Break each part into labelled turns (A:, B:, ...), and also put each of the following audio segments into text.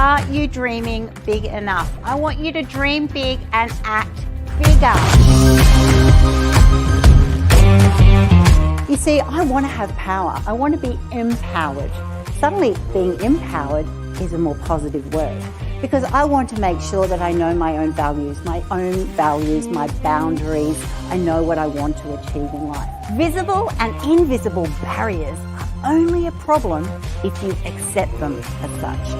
A: Are you dreaming big enough? I want you to dream big and act bigger. You see, I want to have power. I want to be empowered. Suddenly, being empowered is a more positive word, because I want to make sure that I know my own values, my boundaries. I know what I want to achieve in life. Visible and invisible barriers are only a problem if you accept them as such.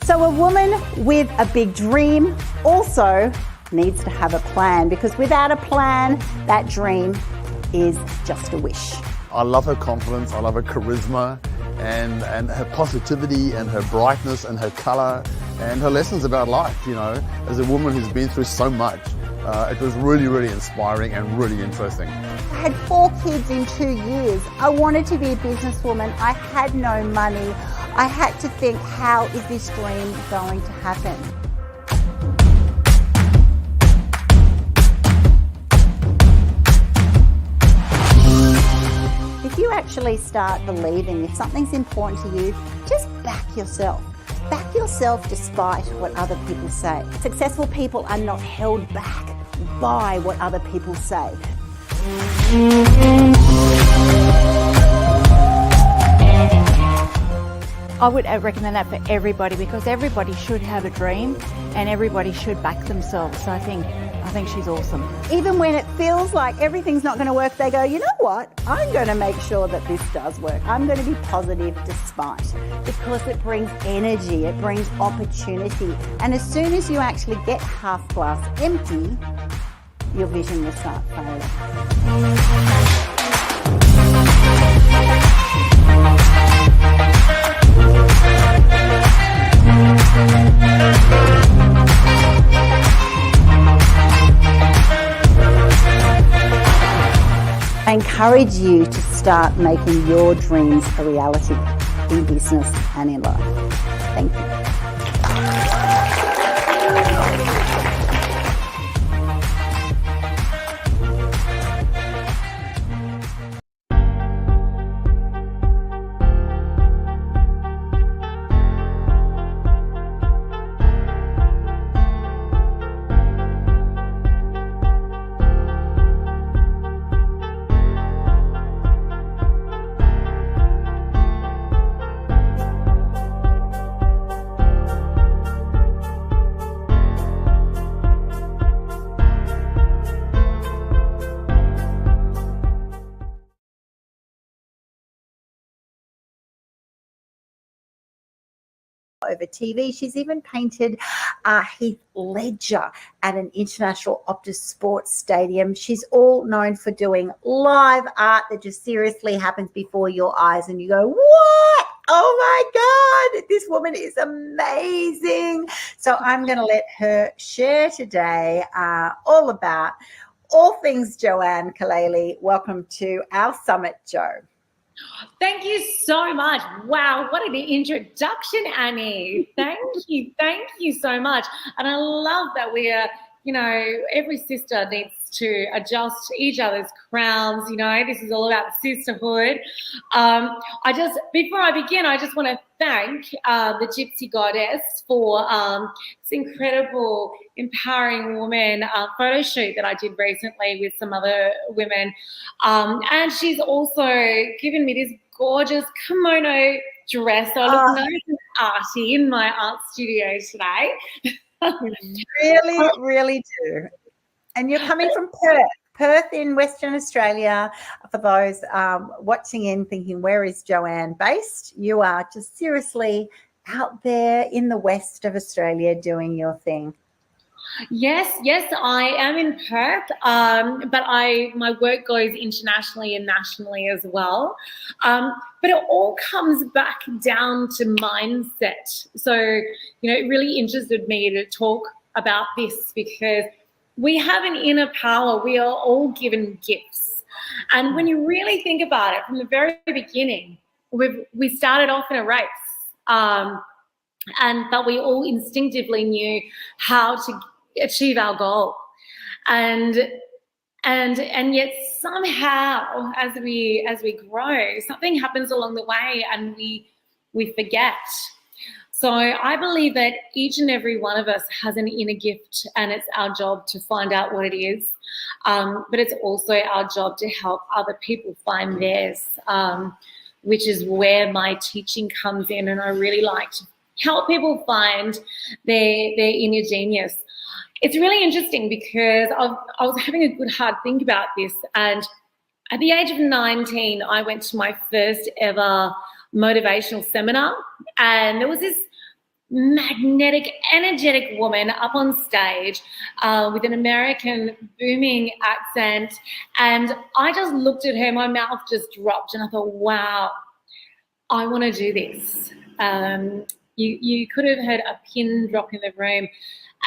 A: So a woman with a big dream also needs to have a plan, because without a plan, that dream is just a wish.
B: I love her confidence, I love her charisma, and her positivity and her brightness and her colour and her lessons about life. You know, as a woman who's been through so much, it was really, really inspiring and really interesting.
A: I had 4 kids in 2 years. I wanted to be a businesswoman. I had no money. I had to think, how is this dream going to happen? If you actually start believing if something's important to you, just back yourself. Back yourself despite what other people say. Successful people are not held back by what other people say.
C: I would recommend that for everybody, because everybody should have a dream and everybody should back themselves. So I think she's awesome.
A: Even when it feels like everything's not going to work, they go, you know what? I'm going to make sure that this does work. I'm going to be positive despite, because it brings energy, it brings opportunity. And as soon as you actually get half glass empty, your vision will start failing. I encourage you to start making your dreams a reality in business and in life. Thank you. Over TV. She's even painted Heath Ledger at an international Optus Sports Stadium. She's all known for doing live art that just seriously happens before your eyes and you go, what? Oh my God, this woman is amazing. So I'm going to let her share today all about all things Joanne Colely. Welcome to our summit, Jo.
D: Thank you so much. Wow, what an introduction, Annie. Thank you so much. And I love that we are, you know, every sister needs to adjust each other's crowns. You know, this is all about sisterhood. Before I begin, I just want to thank the Gypsy Goddess for this incredible, empowering woman photo shoot that I did recently with some other women. And she's also given me this gorgeous kimono dress. So I look nice and arty in my art studio today.
A: Really, really do. And you're coming from Perth in Western Australia. For those watching in thinking, where is Joanne based? You are just seriously out there in the west of Australia doing your thing.
D: Yes, I am in Perth, but my work goes internationally and nationally as well. But it all comes back down to mindset. So, you know, it really interested me to talk about this because we have an inner power. We are all given gifts. And when you really think about it, from the very beginning, we started off in a race. But we all instinctively knew how to achieve our goal. And And yet somehow as we grow, something happens along the way and we forget. So I believe that each and every one of us has an inner gift, and it's our job to find out what it is. But it's also our job to help other people find theirs, which is where my teaching comes in. And I really like to help people find their inner genius. It's really interesting because I was having a good hard think about this. And at the age of 19, I went to my first ever motivational seminar, and there was this magnetic, energetic woman up on stage with an American booming accent, and I just looked at her, my mouth just dropped, and I thought, wow, I want to do this. You could have heard a pin drop in the room,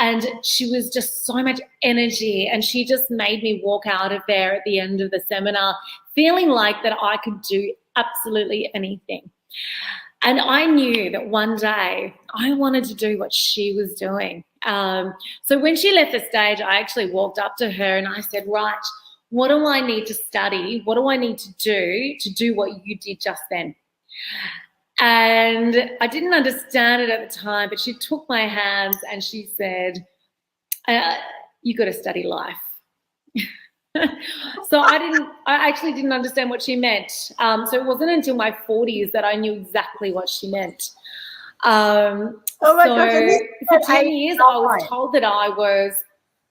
D: and she was just so much energy, and she just made me walk out of there at the end of the seminar feeling like that I could do absolutely anything. And I knew that one day I wanted to do what she was doing. So when she left the stage, I actually walked up to her and I said, right, what do I need to study? What do I need to do what you did just then? And I didn't understand it at the time, but she took my hands and she said, you got to study life. So I actually didn't understand what she meant. So it wasn't until my 40s that I knew exactly what she meant. For 10 years, I was told that I was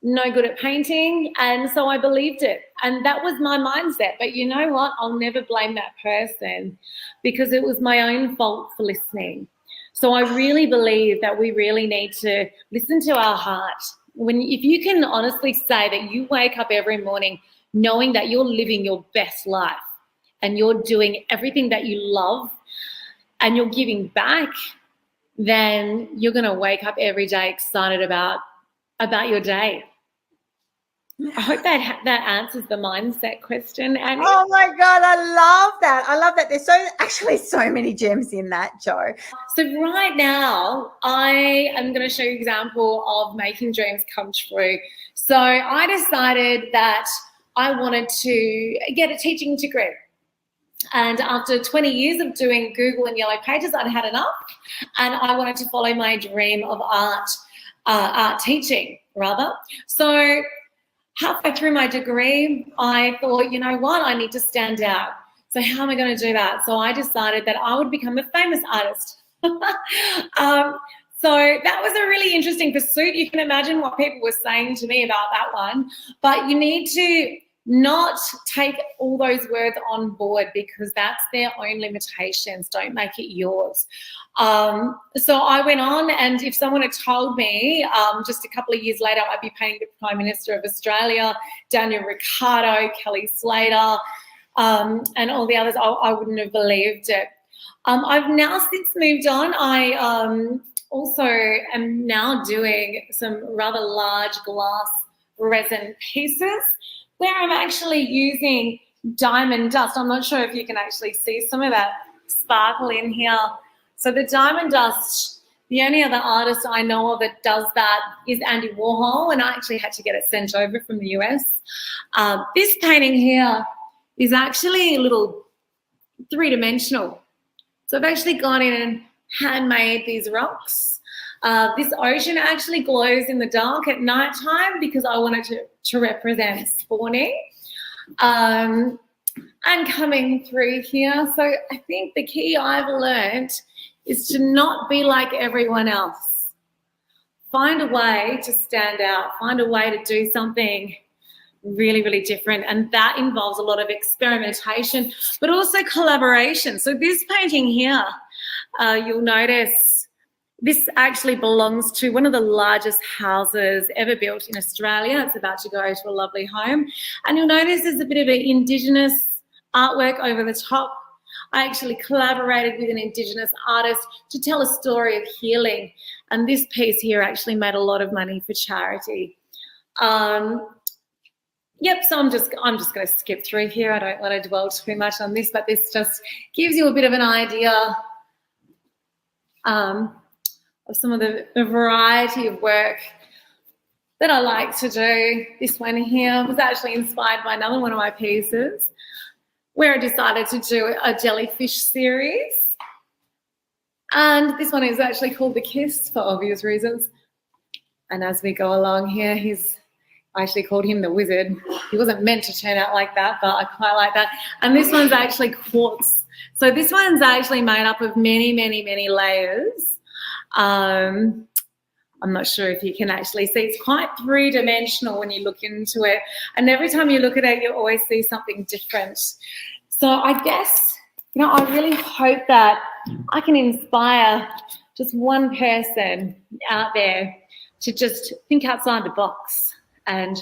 D: no good at painting, and so I believed it. And that was my mindset. But you know what? I'll never blame that person because it was my own fault for listening. So I really believe that we really need to listen to our heart. If you can honestly say that you wake up every morning knowing that you're living your best life and you're doing everything that you love and you're giving back, then you're going to wake up every day excited about your day. I hope that answers the mindset question, Annie.
A: Oh my God, I love that. I love that. There's actually so many gems in that, Jo.
D: So right now, I am going to show you an example of making dreams come true. So I decided that I wanted to get a teaching degree. And after 20 years of doing Google and Yellow Pages, I'd had enough. And I wanted to follow my dream of art teaching, rather. So halfway through my degree, I thought, you know what, I need to stand out. So how am I going to do that? So I decided that I would become a famous artist. So that was a really interesting pursuit. You can imagine what people were saying to me about that one. But you need to not take all those words on board because that's their own limitations. Don't make it yours. So I went on, and if someone had told me just a couple of years later I'd be paying the Prime Minister of Australia, Daniel Ricciardo, Kelly Slater, and all the others, I wouldn't have believed it. I've now since moved on. I also am now doing some rather large glass resin pieces where I'm actually using diamond dust. I'm not sure if you can actually see some of that sparkle in here. So the diamond dust, the only other artist I know of that does that is Andy Warhol, and I actually had to get it sent over from the US. This painting here is actually a little three-dimensional. So I've actually gone in and handmade these rocks. This ocean actually glows in the dark at nighttime because I wanted to represent spawning and coming through here. So I think the key I've learned is to not be like everyone else. Find a way to stand out. Find a way to do something really, really different. And that involves a lot of experimentation, but also collaboration. So this painting here, you'll notice this actually belongs to one of the largest houses ever built in Australia. It's about to go to a lovely home. And you'll notice there's a bit of an Indigenous artwork over the top. I actually collaborated with an Indigenous artist to tell a story of healing. And this piece here actually made a lot of money for charity. Yep, so I'm just going to skip through here. I don't want to dwell too much on this, but this just gives you a bit of an idea of some of the variety of work that I like to do. This one here was actually inspired by another one of my pieces where I decided to do a jellyfish series. And this one is actually called The Kiss for obvious reasons. And as we go along here, I actually called him the wizard. He wasn't meant to turn out like that, but I quite like that. And this one's actually quartz. So this one's actually made up of many, many, many layers. I'm not sure if you can actually see. It's quite three-dimensional when you look into it. And every time you look at it, you always see something different. So I guess, I really hope that I can inspire just one person out there to just think outside the box and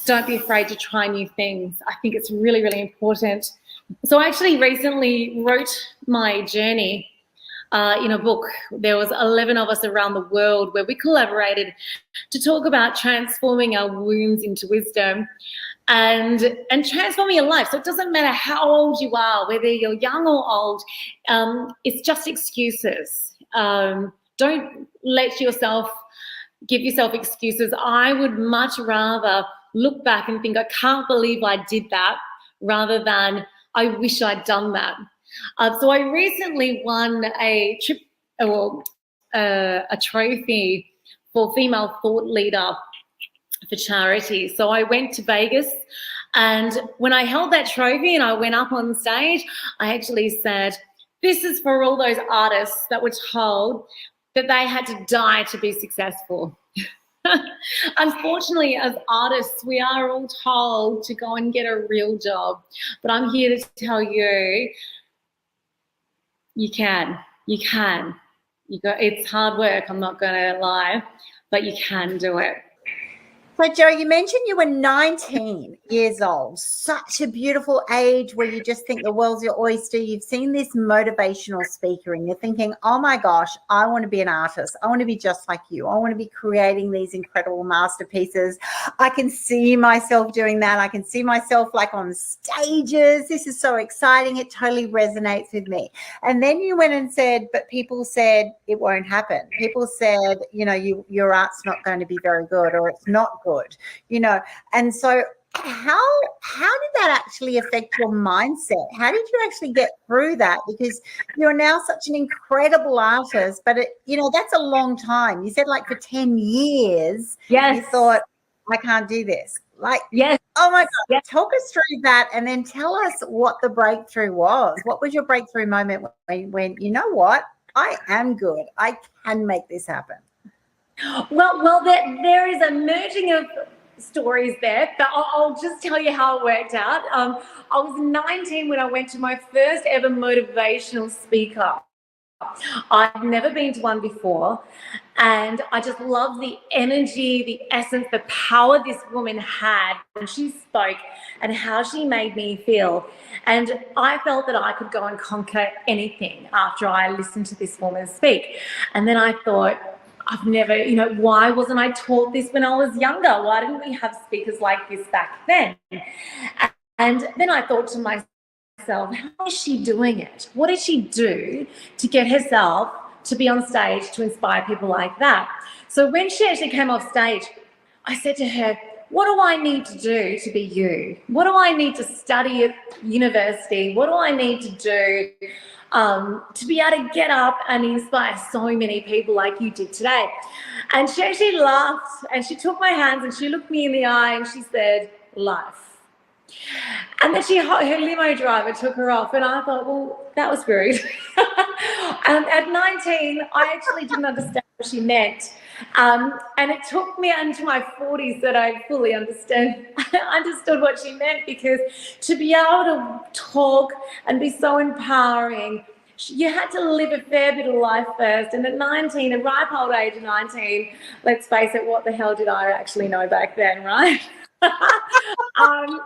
D: don't be afraid to try new things. I think it's really, really important. So I actually recently wrote my journey in a book. There was 11 of us around the world where we collaborated to talk about transforming our wounds into wisdom and transforming your life. So it doesn't matter how old you are, whether you're young or old, it's just excuses. Don't let yourself give yourself excuses. I would much rather look back and think, I can't believe I did that, rather than I wish I'd done that. So I recently won a trophy for Female Thought Leader for charity. So I went to Vegas, and when I held that trophy and I went up on stage, I actually said, this is for all those artists that were told that they had to die to be successful. Unfortunately, as artists, we are all told to go and get a real job. But I'm here to tell you, you can. It's hard work, I'm not going to lie, but you can do it.
A: So, Jo, you mentioned you were 19 years old, such a beautiful age where you just think the world's your oyster. You've seen this motivational speaker and you're thinking, oh my gosh, I want to be an artist. I want to be just like you. I want to be creating these incredible masterpieces. I can see myself doing that. I can see myself like on stages. This is so exciting. It totally resonates with me. And then you went and said, but people said it won't happen. People said, your art's not going to be very good, or it's not good. And so how did that actually affect your mindset? How did you actually get through that? Because you're now such an incredible artist, but that's a long time. You said like for 10 years,
D: yes,
A: you thought, I can't do this. Like,
D: yes.
A: Oh my God,
D: yes.
A: Talk us through that, and then tell us what the breakthrough was. What was your breakthrough moment when you know what? I am good. I can make this happen.
D: Well, there is a merging of stories there, but I'll just tell you how it worked out. I was 19 when I went to my first ever motivational speaker. I'd never been to one before, and I just loved the energy, the essence, the power this woman had when she spoke and how she made me feel. And I felt that I could go and conquer anything after I listened to this woman speak. And then I thought, I've never, why wasn't I taught this when I was younger? Why didn't we have speakers like this back then? And then I thought to myself, how is she doing it? What did she do to get herself to be on stage to inspire people like that? So when she actually came off stage, I said to her, what do I need to do to be you? What do I need to study at university? What do I need to do to be able to get up and inspire so many people like you did today? And she actually laughed, and she took my hands and she looked me in the eye and she said, life. And then her limo driver took her off, and I thought, well, that was rude. At 19, I actually didn't understand what she meant. And it took me into my 40s that I fully understood what she meant, because to be able to talk and be so empowering, you had to live a fair bit of life first. And at 19, a ripe old age of 19, let's face it, what the hell did I actually know back then, right?
A: Possibly,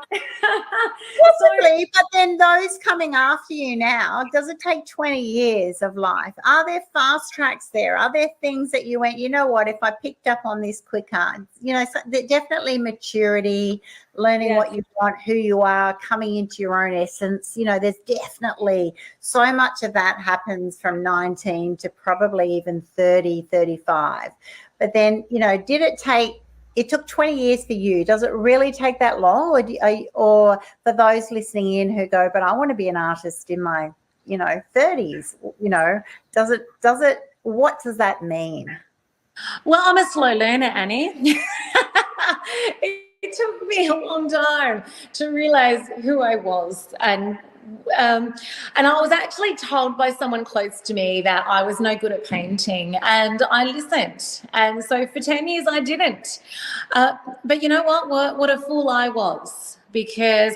A: but then those coming after you now, does it take 20 years of life? Are there fast tracks there? Are there things that you went, you know what, if I picked up on this quicker? Definitely maturity, learning what you want, who you are, coming into your own essence. There's definitely so much of that happens from 19 to probably even 30, 35. But then, did it take it took 20 years for you. Does it really take that long? Or for those listening in who go, but I want to be an artist in my, 30s, what does that mean?
D: Well, I'm a slow learner, Annie. It took me a long time to realize who I was, and I was actually told by someone close to me that I was no good at painting, and I listened. And so for 10 years I didn't. But you know what? What a fool I was, because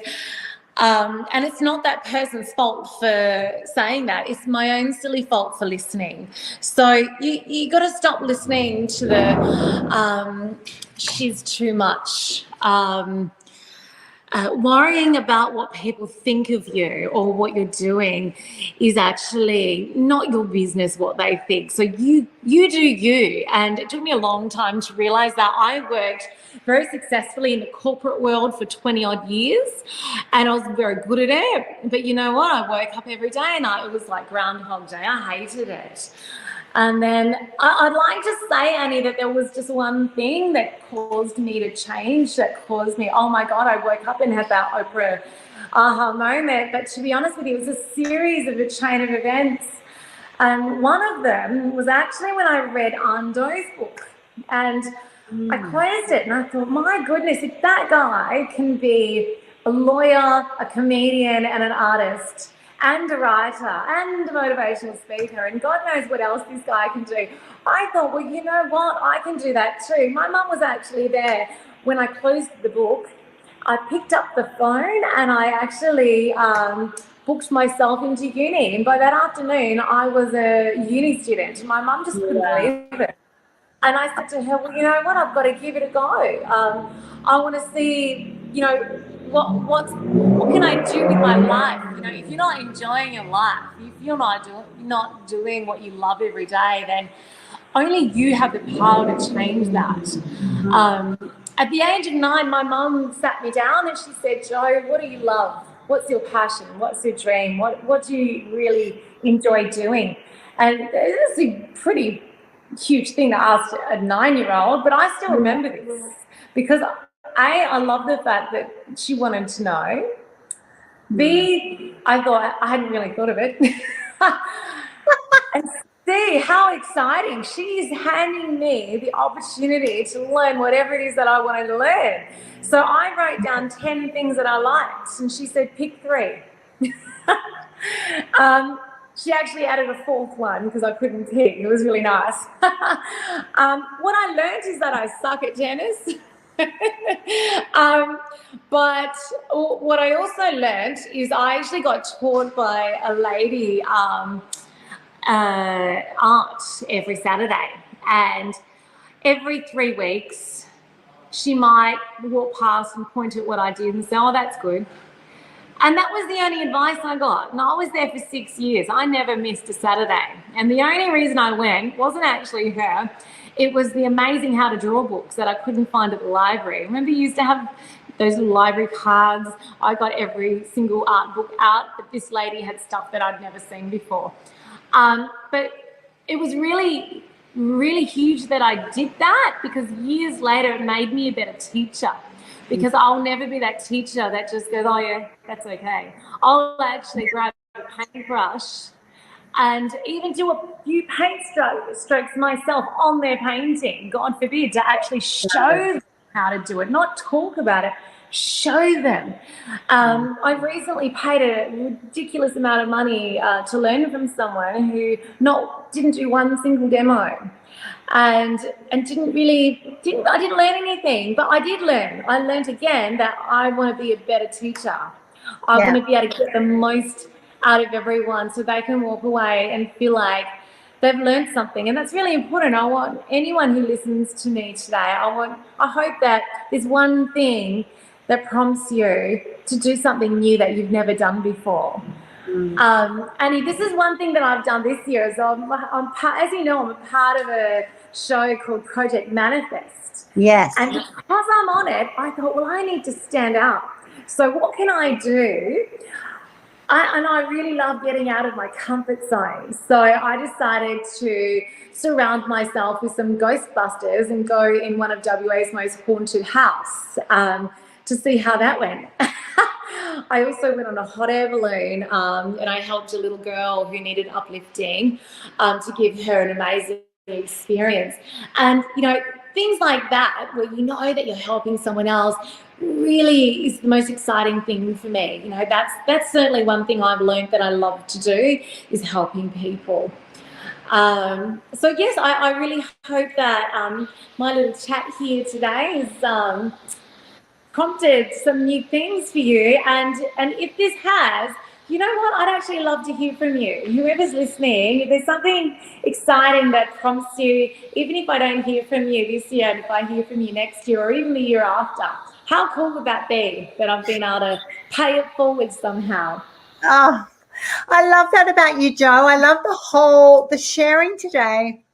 D: and it's not that person's fault for saying that. It's my own silly fault for listening. So you got to stop listening to the she's too much. Worrying about what people think of you or what you're doing is actually not your business what they think. So you do you. And it took me a long time to realize that. I worked very successfully in the corporate world for 20 odd years, and I was very good at it. But you know what? I woke up every day and it was like Groundhog Day. I hated it. And then I'd like to say, Annie, that there was just one thing that caused me to change, that caused me, oh my God, I woke up and had that Oprah aha moment. But to be honest with you, it was a series of a chain of events. And one of them was actually when I read Ando's book. And I closed it and I thought, my goodness, if that guy can be a lawyer, a comedian and an artist and a writer and a motivational speaker, and God knows what else this guy can do, I thought, well, you know what? I can do that too. My mum was actually there when I closed the book. I picked up the phone and I actually booked myself into uni. And by that afternoon, I was a uni student. My mum just couldn't believe it. And I said to her, well, you know what? I've got to give it a go. I want to see, what can I do with my life? If you're not enjoying your life, if you're not doing what you love every day, then only you have the power to change that. At the age of 9, my mum sat me down and she said, Jo, what do you love? What's your passion? What's your dream? What do you really enjoy doing? And it's a pretty huge thing to ask a 9-year-old, but I still remember this because I love the fact that she wanted to know. B, I thought I hadn't really thought of it. And C, how exciting. She's handing me the opportunity to learn whatever it is that I wanted to learn. So I wrote down 10 things that I liked, and she said, pick 3. She actually added a 4th one because I couldn't pick. It was really nice. What I learned is that I suck at tennis. But what I also learned is I actually got taught by a lady art every Saturday, and every 3 weeks she might walk past and point at what I did and say, oh, that's good. And that was the only advice I got. And I was there for 6 years. I never missed a Saturday. And the only reason I went wasn't actually her. It was the amazing how to draw books that I couldn't find at the library. Remember, you used to have those little library cards. I got every single art book out, but this lady had stuff that I'd never seen before. But it was really, really huge that I did that, because years later it made me a better teacher. Because I'll never be that teacher that just goes, oh yeah, that's okay. I'll actually grab a paintbrush and even do a few paint strokes myself on their painting, God forbid, to actually show them how to do it, not talk about it, show them. I've recently paid a ridiculous amount of money to learn from someone who didn't do one single demo. And I didn't learn anything, but I did learn. I learned again that I want to be a better teacher. I want to be able to get the most out of everyone so they can walk away and feel like they've learned something. And that's really important. I want anyone who listens to me today, I hope that there's one thing that prompts you to do something new that you've never done before. Annie, this is one thing that I've done this year. So as you know, I'm a part of a show called Project Manifest.
A: Yes.
D: And because I'm on it, I thought, well, I need to stand out. So what can I do? I really love getting out of my comfort zone. So I decided to surround myself with some Ghostbusters and go in one of WA's most haunted house to see how that went. I also went on a hot air balloon and I helped a little girl who needed uplifting to give her an amazing experience. And, you know, things like that, where you know that you're helping someone else, really is the most exciting thing for me. You know, that's certainly one thing I've learned that I love to do, is helping people. So yes, I really hope that my little chat here today has prompted some new things for you. And if this has, you know what, I'd actually love to hear from you. Whoever's listening, if there's something exciting that prompts you, even if I don't hear from you this year, and if I hear from you next year or even the year after, how cool would that be, that I've been able to pay it forward somehow?
A: Oh, I love that about you, Joe. I love the sharing today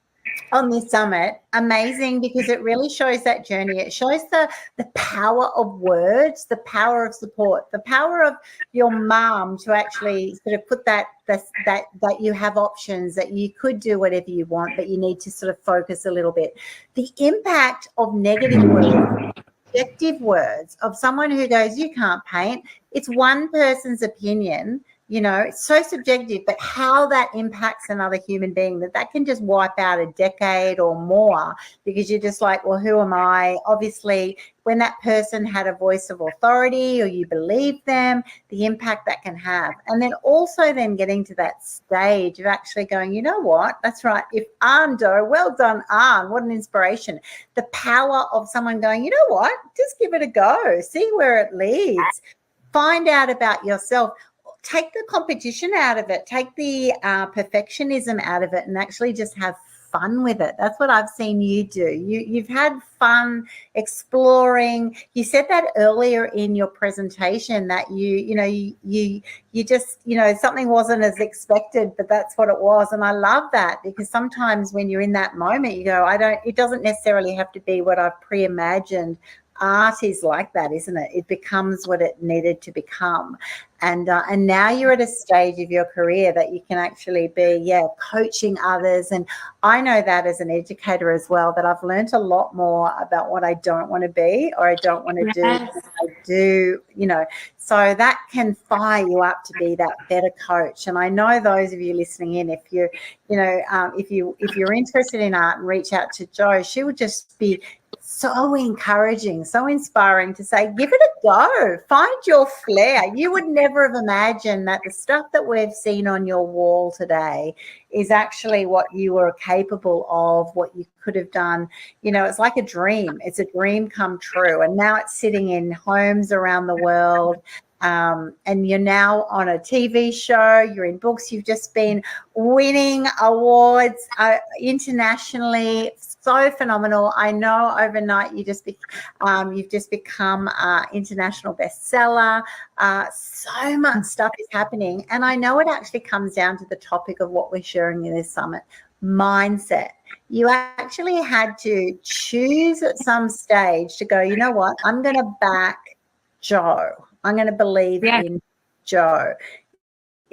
A: on this summit. Amazing, because it really shows that journey. It shows the power of words, the power of support, the power of your mum to actually sort of put that you have options, that you could do whatever you want, but you need to sort of focus a little bit. The impact of negative words, objective words, of someone who goes, you can't paint. It's one person's opinion. You know, it's so subjective, but how that impacts another human being, that can just wipe out a decade or more, because you're just like, well, who am I? Obviously, when that person had a voice of authority or you believe them, the impact that can have. And then also then getting to that stage of actually going, you know what, that's right. If Ando, well done, Arn, what an inspiration. The power of someone going, you know what, just give it a go, see where it leads, find out about yourself. Take the competition out of it, take the perfectionism out of it, and actually just have fun with it. That's what I've seen you do. You've had fun exploring. You said that earlier in your presentation, that you just, you know, something wasn't as expected, but that's what it was. And I love that, because sometimes when you're in that moment, you go, it doesn't necessarily have to be what I've pre-imagined. Art is like that, isn't it? It becomes what it needed to become. And now you're at a stage of your career that you can actually be, coaching others. And I know that as an educator as well, that I've learned a lot more about what I don't want to be or I don't want to do. I do, you know, so that can fire you up to be that better coach. And I know those of you listening in, if you're, if you're interested in art, and reach out to Jo, she would just be so encouraging, so inspiring to say, give it a go, find your flair. You would never have imagined that the stuff that we've seen on your wall today is actually what you were capable of, what you could have done. You know, it's like a dream. It's a dream come true. And now it's sitting in homes around the world. And you're now on a TV show, you're in books, you've just been winning awards internationally. So phenomenal. I know overnight you've just become international bestseller. So much stuff is happening. And I know it actually comes down to the topic of what we're sharing in this summit, mindset. You actually had to choose at some stage to go, you know what, I'm going to back Jo. I'm going to believe in Jo.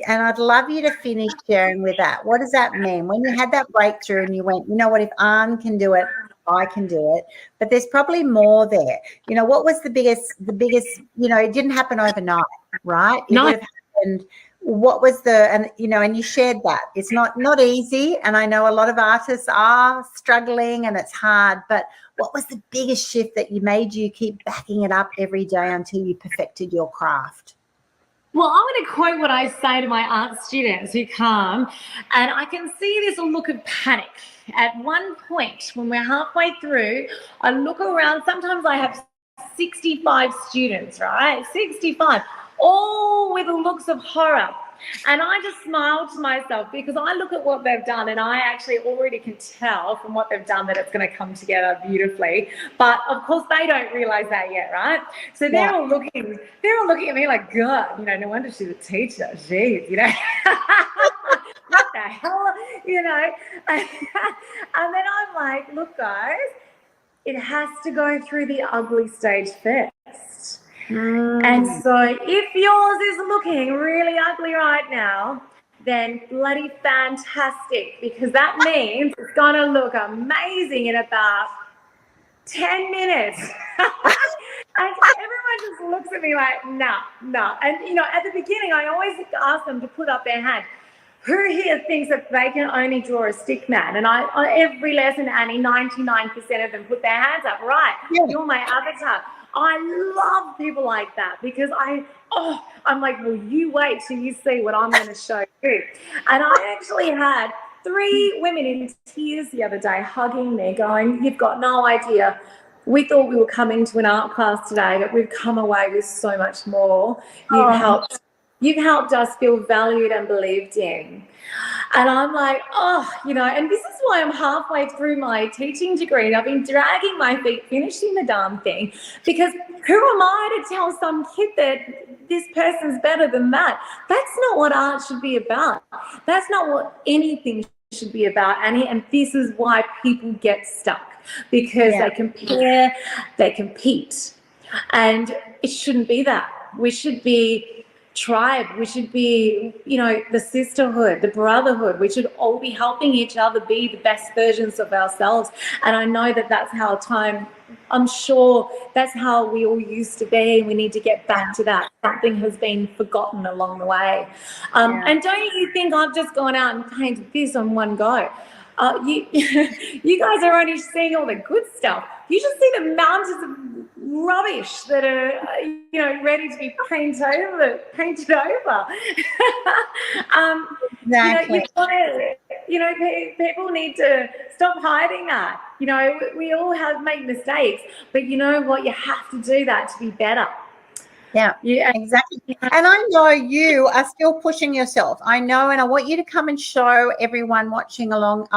A: And I'd love you to finish sharing with that. What does that mean? When you had that breakthrough and you went, you know what, if Anne can do it, I can do it. But there's probably more there. You know, what was the biggest, you know, it didn't happen overnight, right? It would have happened. What was and you shared that. It's not easy. And I know a lot of artists are struggling and it's hard, but what was the biggest shift that you made you keep backing it up every day until you perfected your craft?
D: Well, I'm going to quote what I say to my art students who come, and I can see there's a look of panic. At one point, when we're halfway through, I look around. Sometimes I have 65 students, right? 65, all with looks of horror. And I just smile to myself, because I look at what they've done and I actually already can tell from what they've done that it's going to come together beautifully. But of course they don't realize that yet, right? So they're all looking at me like, God, no wonder she's a teacher. Jeez, what the hell, and then I'm like, look guys, it has to go through the ugly stage first. And so if yours is looking really ugly right now, then bloody fantastic, because that means it's going to look amazing in about 10 minutes. And everyone just looks at me like, no. And, you know, at the beginning, I always ask them to put up their hand. Who here thinks that they can only draw a stick man? And I on every lesson, Annie, 99% of them put their hands up. Right, yeah. You're my avatar. I love people like that because I'm like, well, you wait till you see what I'm going to show you. And I actually had 3 women in tears the other day hugging me going, you've got no idea. We thought we were coming to an art class today, but we've come away with so much more. You've helped us feel valued and believed in. And I'm like, you know, and this is why I'm halfway through my teaching degree and I've been dragging my feet finishing the darn thing, because who am I to tell some kid that this person's better than that? That's not what art should be about. That's not what anything should be about, Annie. And this is why people get stuck, because they compare, they compete. And it shouldn't be that. We should be tribe. We should be, you know, the sisterhood, the brotherhood. We should all be helping each other be the best versions of ourselves. And I know that that's how I'm sure that's how we all used to be. We need to get back to that. Something has been forgotten along the way. And don't you think I've just gone out and painted this on one go? You guys are only seeing all the good stuff. You just see the mountains of rubbish that are, you know, ready to be painted over.
A: Exactly.
D: You know, people need to stop hiding that. You know, we all make mistakes, but you know what? You have to do that to be better.
A: Yeah, exactly. And I know you are still pushing yourself. I know, and I want you to come and show everyone watching along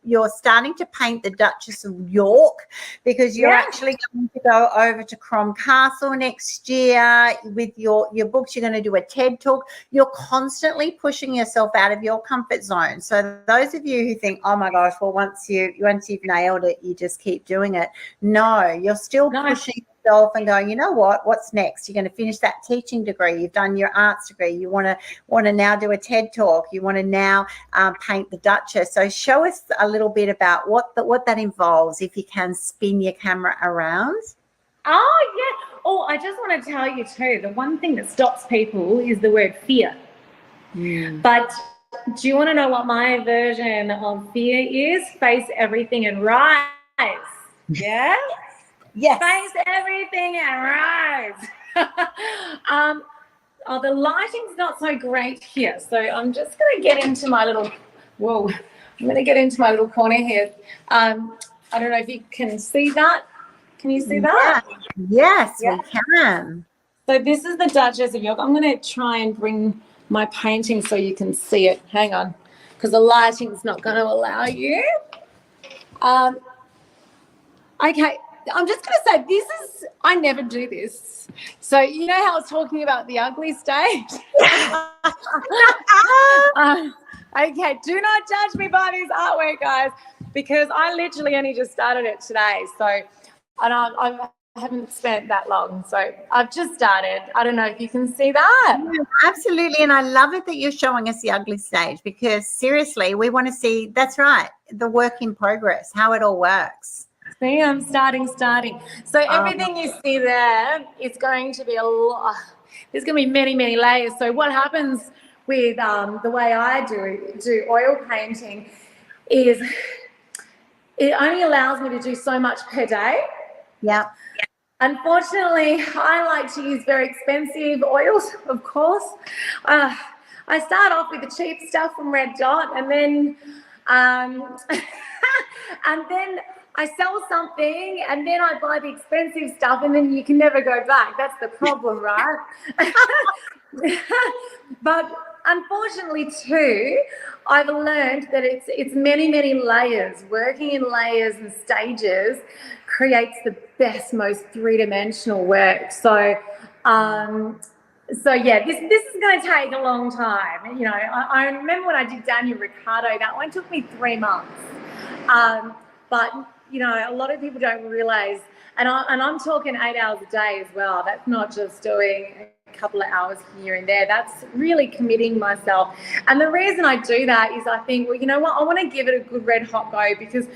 A: you're starting to paint the Duchess of York, because you're actually going to go over to Crom Castle next year with your books. You're going to do a TED talk. You're constantly pushing yourself out of your comfort zone. So those of you who think, oh my gosh, well, once you've nailed it, you just keep doing it. No, you're still pushing and going, you know what's next? You're going to finish that teaching degree. You've done your arts degree. You want to now do a TED talk. You want to now paint the Duchess. So show us a little bit about what that involves, if you can spin your camera around.
D: Oh, yeah. Oh, I just want to tell you too, the one thing that stops people is the word fear. But do you want to know what my version of fear is? Face everything and rise. Yeah?
A: Yes.
D: Face everything and rise. The lighting's not so great here, so I'm just going to get into my little. I'm going to get into my little corner here. I don't know if you can see that. Can you see that?
A: Yes, we can.
D: So this is the Duchess of York. I'm going to try and bring my painting so you can see it. Hang on, because the lighting's not going to allow you. Okay. I'm just going to say I never do this. So you know how I was talking about the ugly stage? Okay, do not judge me by this artwork, guys, because I literally only just started it today. So I haven't spent that long. So I've just started. I don't know if you can see that.
A: Yeah, absolutely. And I love it that you're showing us the ugly stage, because seriously, we want to see, that's right, the work in progress, how it all works.
D: See, I'm starting. So everything you see there is going to be a lot. There's going to be many, many layers. So what happens with the way I do oil painting is it only allows me to do so much per day.
A: Yeah.
D: Unfortunately, I like to use very expensive oils, of course. I start off with the cheap stuff from Red Dot, and then I sell something, and then I buy the expensive stuff, and then you can never go back. That's the problem, right? But unfortunately, too, I've learned that it's many, many layers. Working in layers and stages creates the best, most three-dimensional work. So yeah, this is going to take a long time. You know, I remember when I did Daniel Ricciardo, that one took me 3 months. But you know, a lot of people don't realize, And I'm talking 8 hours a day as well. That's not just doing a couple of hours here and there. That's really committing myself. And the reason I do that is I think, well, you know what, I want to give it a good red hot go, because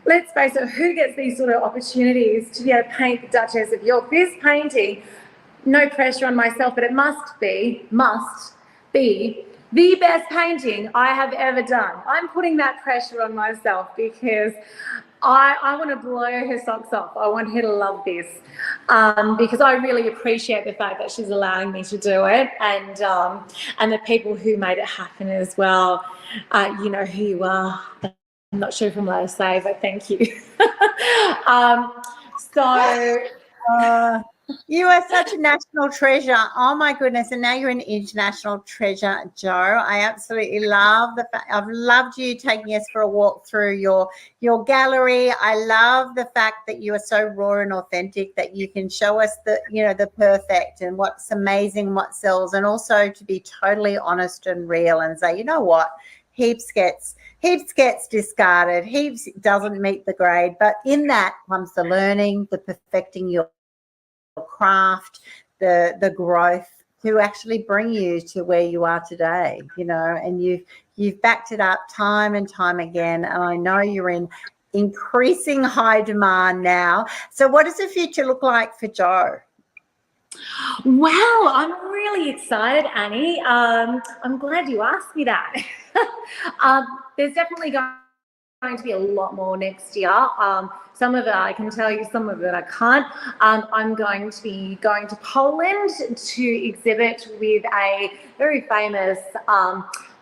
D: let's face it, who gets these sort of opportunities to be able to paint the Duchess of York? This painting, no pressure on myself, but it must be the best painting I have ever done. I'm putting that pressure on myself because I want to blow her socks off. I want her to love this because I really appreciate the fact that she's allowing me to do it, and the people who made it happen as well. You know who you are. I'm not sure if I'm allowed to say, but thank you.
A: You are such a national treasure. Oh my goodness. And now you're an international treasure, Jo. I absolutely love the fact, I've loved you taking us for a walk through your gallery. I love the fact that you are so raw and authentic, that you can show us the perfect and what's amazing, what sells, and also to be totally honest and real and say, you know what, heaps gets discarded, heaps doesn't meet the grade, but in that comes the learning, the perfecting your craft, the growth to actually bring you to where you are today, and you've backed it up time and time again, and I know you're in increasing high demand now. So what does the future look like for Jo?
D: Wow, I'm really excited, Annie. I'm glad you asked me that. There's definitely going to be a lot more next year. Some of it I can tell you, some of it I can't. I'm going to be going to Poland to exhibit with a very famous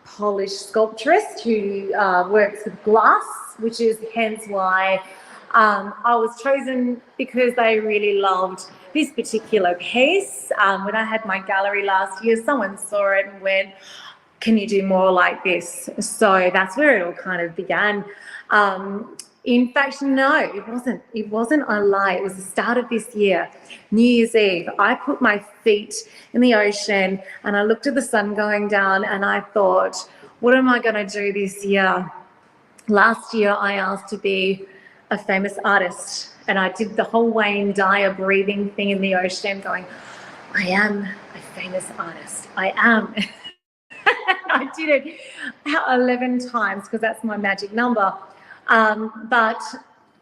D: Polish sculptress who works with glass, which is hence why I was chosen, because they really loved this particular piece. When I had my gallery last year, someone saw it and went, can you do more like this? So that's where it all kind of began. In fact, no, it wasn't. It wasn't a lie. It was the start of this year, New Year's Eve. I put my feet in the ocean and I looked at the sun going down and I thought, what am I going to do this year? Last year, I asked to be a famous artist, and I did the whole Wayne Dyer breathing thing in the ocean going, I am a famous artist. I am. I did it 11 times because that's my magic number. But,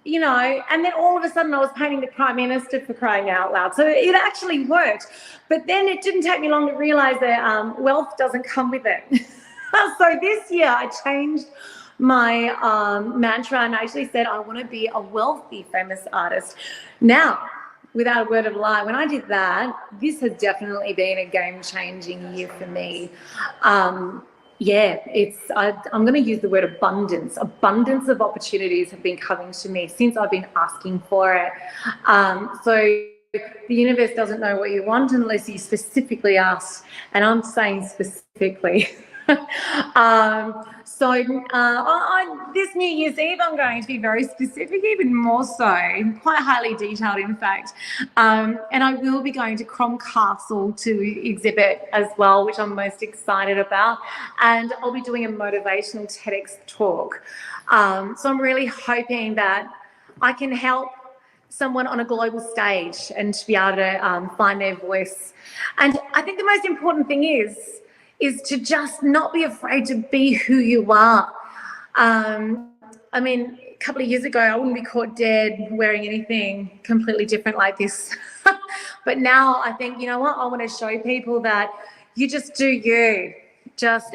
D: and then all of a sudden I was painting the Prime Minister, for crying out loud. So it actually worked. But then it didn't take me long to realise that wealth doesn't come with it. So this year I changed my mantra and I actually said I want to be a wealthy famous artist. Now, without a word of a lie, when I did that, this has definitely been a game-changing year for me. I'm going to use the word abundance. Abundance of opportunities have been coming to me since I've been asking for it. So the universe doesn't know what you want unless you specifically ask, and I'm saying specifically. This New Year's Eve, I'm going to be very specific, even more so, quite highly detailed, in fact. And I will be going to Crom Castle to exhibit as well, which I'm most excited about. And I'll be doing a motivational TEDx talk. So I'm really hoping that I can help someone on a global stage and to be able to find their voice. And I think the most important thing is to just not be afraid to be who you are. I mean, a couple of years ago, I wouldn't be caught dead wearing anything completely different like this. But now I think, you know what, I want to show people that you just do you,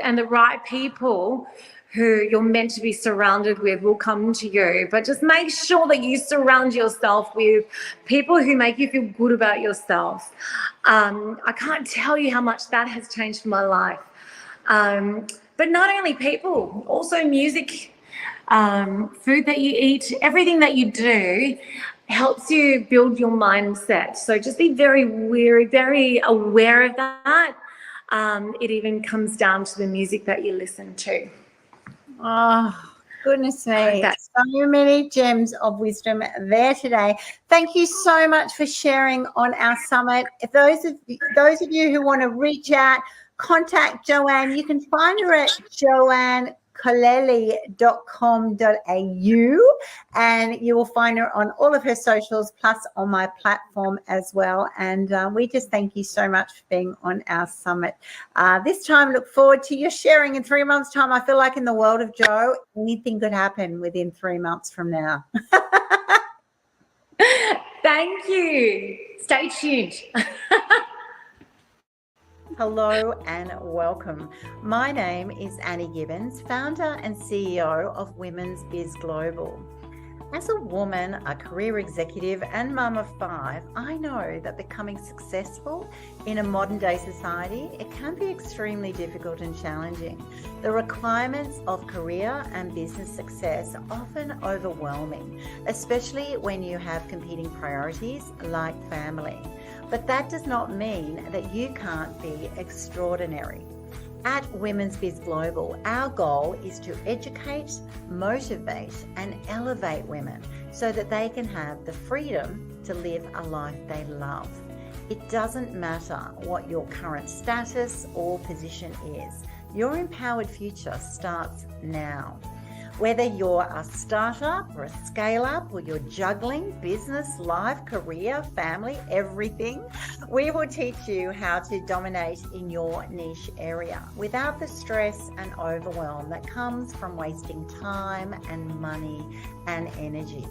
D: and the right people who you're meant to be surrounded with will come to you. But just make sure that you surround yourself with people who make you feel good about yourself. I can't tell you how much that has changed my life. But not only people, also music, food that you eat, everything that you do helps you build your mindset. So just be very aware of that. It even comes down to the music that you listen to.
A: Oh, goodness me. So many gems of wisdom there today. Thank you so much for sharing on our summit. If those of you who want to reach out, contact Joanne. You can find her at Joanne joannecolely.com.au, and you will find her on all of her socials, plus on my platform as well. And we just thank you so much for being on our summit. This time, look forward to your sharing in 3 months' time. I feel like in the world of Jo, anything could happen within 3 months from now.
D: Thank you. Stay tuned.
A: Hello and welcome. My name is Annie Gibbins, founder and CEO of Women's Biz Global. As a woman, a career executive, and mum of 5, I know that becoming successful in a modern day society, it can be extremely difficult and challenging. The requirements of career and business success are often overwhelming, especially when you have competing priorities like family. But that does not mean that you can't be extraordinary. At Women's Biz Global, our goal is to educate, motivate, and elevate women so that they can have the freedom to live a life they love. It doesn't matter what your current status or position is. Your empowered future starts now. Whether you're a startup or a scale-up, or you're juggling business, life, career, family, everything, we will teach you how to dominate in your niche area without the stress and overwhelm that comes from wasting time and money and energy.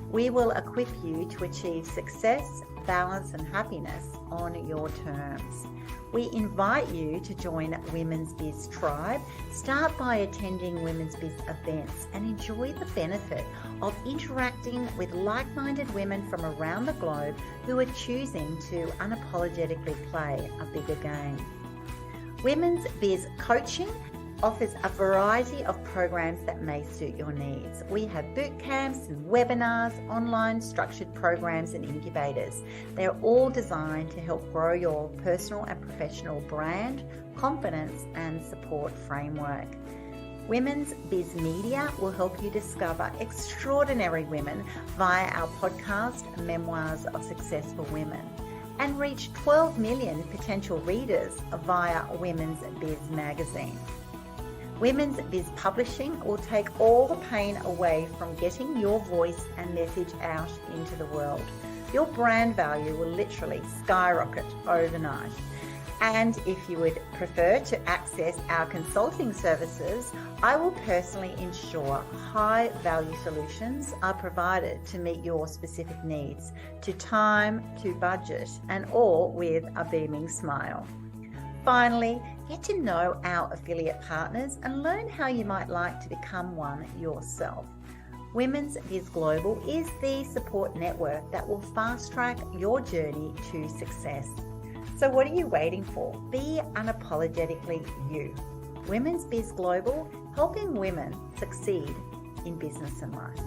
A: We will equip you to achieve success, balance, and happiness on your terms. We invite you to join Women's Biz Tribe. Start by attending Women's Biz events and enjoy the benefit of interacting with like-minded women from around the globe who are choosing to unapologetically play a bigger game. Women's Biz Coaching offers a variety of programs that may suit your needs. We have boot camps and webinars, online structured programs and incubators. They're all designed to help grow your personal and professional brand, confidence, and support framework. Women's Biz Media will help you discover extraordinary women via our podcast, Memoirs of Successful Women, and reach 12 million potential readers via Women's Biz Magazine. Women's Biz Publishing will take all the pain away from getting your voice and message out into the world. Your brand value will literally skyrocket overnight. And if you would prefer to access our consulting services, I will personally ensure high value solutions are provided to meet your specific needs, to time, to budget, and all with a beaming smile. Finally, get to know our affiliate partners and learn how you might like to become one yourself. Women's Biz Global is the support network that will fast-track your journey to success. So what are you waiting for? Be unapologetically you. Women's Biz Global, helping women succeed in business and life.